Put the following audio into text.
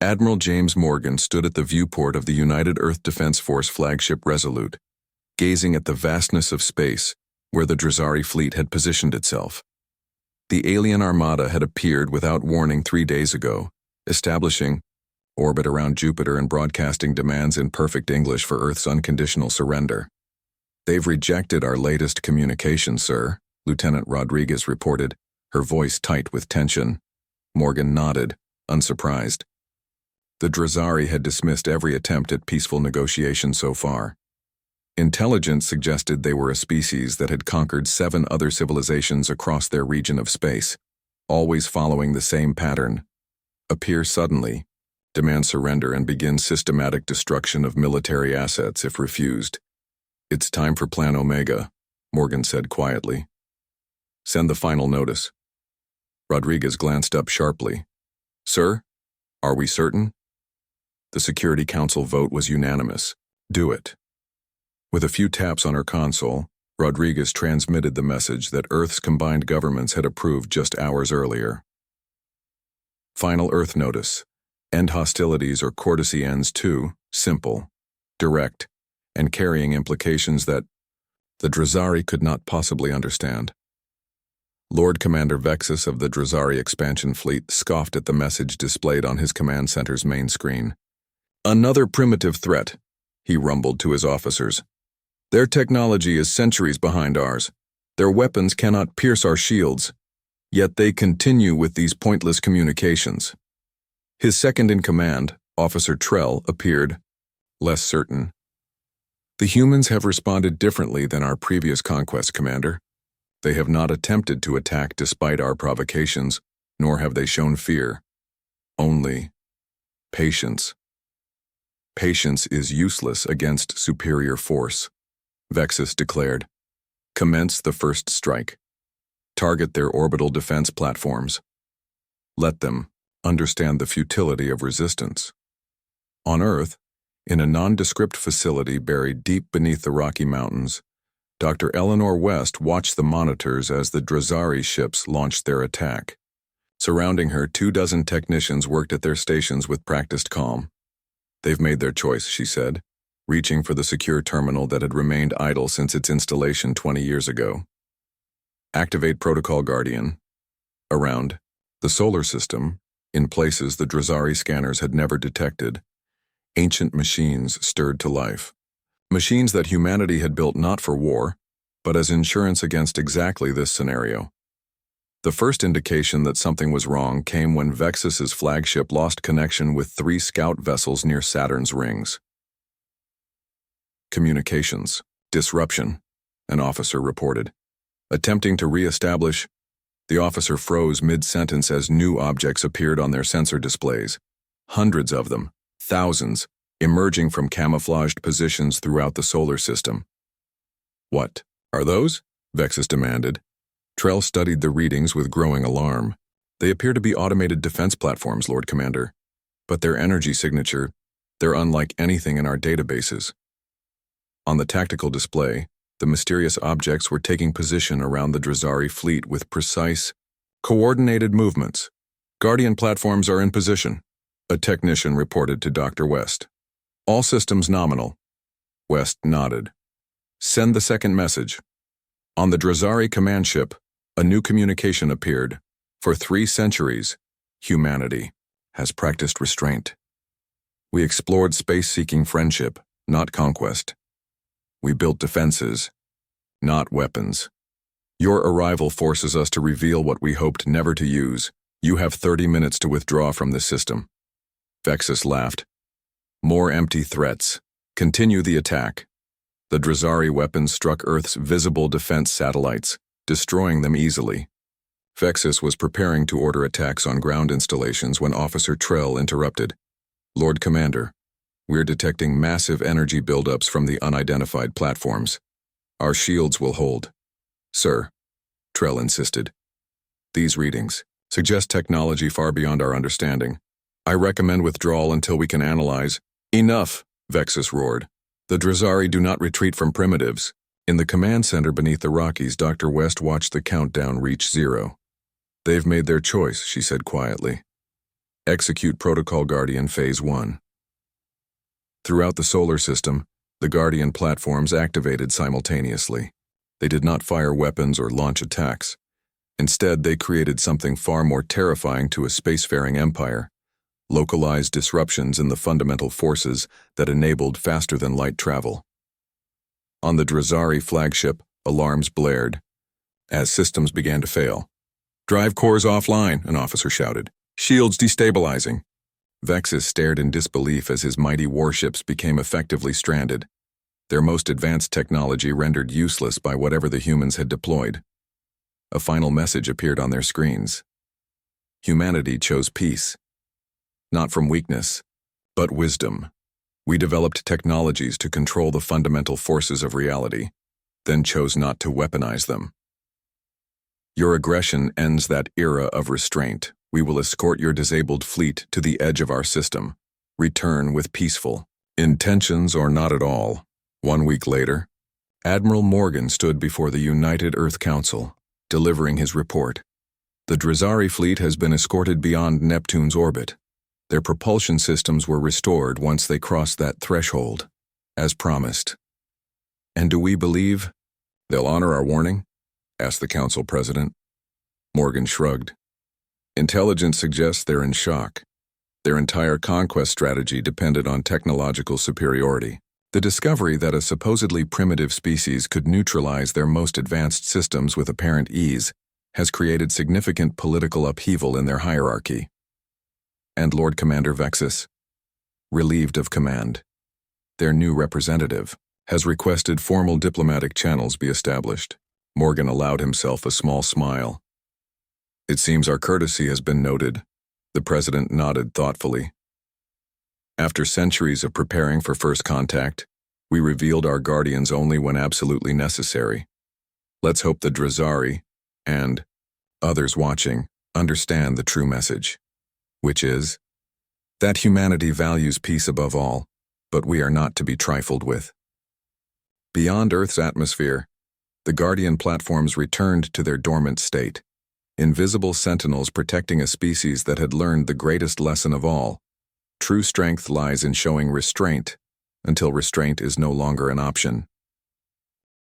Admiral James Morgan stood at the viewport of the United Earth Defense Force flagship Resolute, gazing at the vastness of space where the Drazari fleet had positioned itself. The alien armada had appeared without warning 3 days ago, establishing orbit around Jupiter and broadcasting demands in perfect English for Earth's unconditional surrender. "They've rejected our latest communication, sir," Lieutenant Rodriguez reported, her voice tight with tension. Morgan nodded, unsurprised. The Drazari had dismissed every attempt at peaceful negotiation so far. Intelligence suggested they were a species that had conquered 7 other civilizations across their region of space, always following the same pattern: appear suddenly, demand surrender, and begin systematic destruction of military assets if refused. "It's time for Plan Omega," Morgan said quietly. "Send the final notice." Rodriguez glanced up sharply. "Sir, are we certain?" The Security Council vote was unanimous. "Do it." With a few taps on her console, Rodriguez transmitted the message that Earth's combined governments had approved just hours earlier. Final Earth notice. End hostilities or courtesy ends too, simple, direct, and carrying implications that the Drazari could not possibly understand. Lord Commander Vexus of the Drazari expansion fleet scoffed at the message displayed on his command center's main screen. "Another primitive threat," he rumbled to his officers. "Their technology is centuries behind ours. Their weapons cannot pierce our shields. Yet they continue with these pointless communications." His second-in-command, Officer Trell, appeared less certain. "The humans have responded differently than our previous conquest, Commander. They have not attempted to attack despite our provocations, nor have they shown fear. Only patience. Patience is useless against superior force," Vexus declared. "Commence the first strike. Target their orbital defense platforms. Let them understand the futility of resistance." On Earth, in a nondescript facility buried deep beneath the Rocky Mountains, Dr. Eleanor West watched the monitors as the Drazari ships launched their attack. Surrounding her, 24 technicians worked at their stations with practiced calm. "They've made their choice," she said, reaching for the secure terminal that had remained idle since its installation 20 years ago. "Activate Protocol Guardian." Around the solar system, in places the Drazari scanners had never detected, ancient machines stirred to life. Machines that humanity had built not for war, but as insurance against exactly this scenario. The first indication that something was wrong came when Vexus's flagship lost connection with 3 scout vessels near Saturn's rings. "Communications disruption," an officer reported. Attempting to re-establish, the officer froze mid-sentence as new objects appeared on their sensor displays. Hundreds of them, thousands, emerging from camouflaged positions throughout the solar system. "What are those?" Vexus demanded. Trell studied the readings with growing alarm. "They appear to be automated defense platforms, Lord Commander. But their energy signature, they're unlike anything in our databases." On the tactical display, the mysterious objects were taking position around the Drazari fleet with precise, coordinated movements. "Guardian platforms are in position," a technician reported to Dr. West. "All systems nominal." West nodded. "Send the second message." On the Drazari command ship, a new communication appeared. "For 3 centuries, humanity has practiced restraint. We explored space-seeking friendship, not conquest. We built defenses, not weapons. Your arrival forces us to reveal what we hoped never to use. You have 30 minutes to withdraw from this system." Vexus laughed. "More empty threats. Continue the attack." The Drazari weapons struck Earth's visible defense satellites, destroying them easily. Vexus was preparing to order attacks on ground installations when Officer Trell interrupted. "Lord Commander, we're detecting massive energy buildups from the unidentified platforms. Our shields will hold." "Sir," Trell insisted, "these readings suggest technology far beyond our understanding. I recommend withdrawal until we can analyze." "Enough," Vexus roared. "The Drazari do not retreat from primitives." In the command center beneath the Rockies, Dr. West watched the countdown reach 0. "They've made their choice," she said quietly. Execute Protocol Guardian Phase 1. Throughout the solar system, the Guardian platforms activated simultaneously. They did not fire weapons or launch attacks. Instead, they created something far more terrifying to a spacefaring empire: localized disruptions in the fundamental forces that enabled faster-than-light travel. On the Drazari flagship, alarms blared as systems began to fail. "Drive cores offline," an officer shouted. "Shields destabilizing." Vexus stared in disbelief as his mighty warships became effectively stranded, their most advanced technology rendered useless by whatever the humans had deployed. A final message appeared on their screens. Humanity chose peace. Not from weakness, but wisdom. We developed technologies to control the fundamental forces of reality, then chose not to weaponize them. Your aggression ends that era of restraint. We will escort your disabled fleet to the edge of our system. Return with peaceful intentions or not at all. 1 week later, Admiral Morgan stood before the United Earth Council, delivering his report. The Drazari fleet has been escorted beyond Neptune's orbit. Their propulsion systems were restored once they crossed that threshold, as promised. "And do we believe they'll honor our warning?" asked the Council President. Morgan shrugged. "Intelligence suggests they're in shock. Their entire conquest strategy depended on technological superiority. The discovery that a supposedly primitive species could neutralize their most advanced systems with apparent ease has created significant political upheaval in their hierarchy." And Lord Commander Vexus, relieved of command, their new representative, has requested formal diplomatic channels be established. Morgan allowed himself a small smile. "It seems our courtesy has been noted." The President nodded thoughtfully. "After centuries of preparing for first contact, we revealed our guardians only when absolutely necessary. Let's hope the Drazari, and others watching, understand the true message, which is that humanity values peace above all, but we are not to be trifled with." Beyond Earth's atmosphere, the Guardian platforms returned to their dormant state, invisible sentinels protecting a species that had learned the greatest lesson of all. True strength lies in showing restraint until restraint is no longer an option.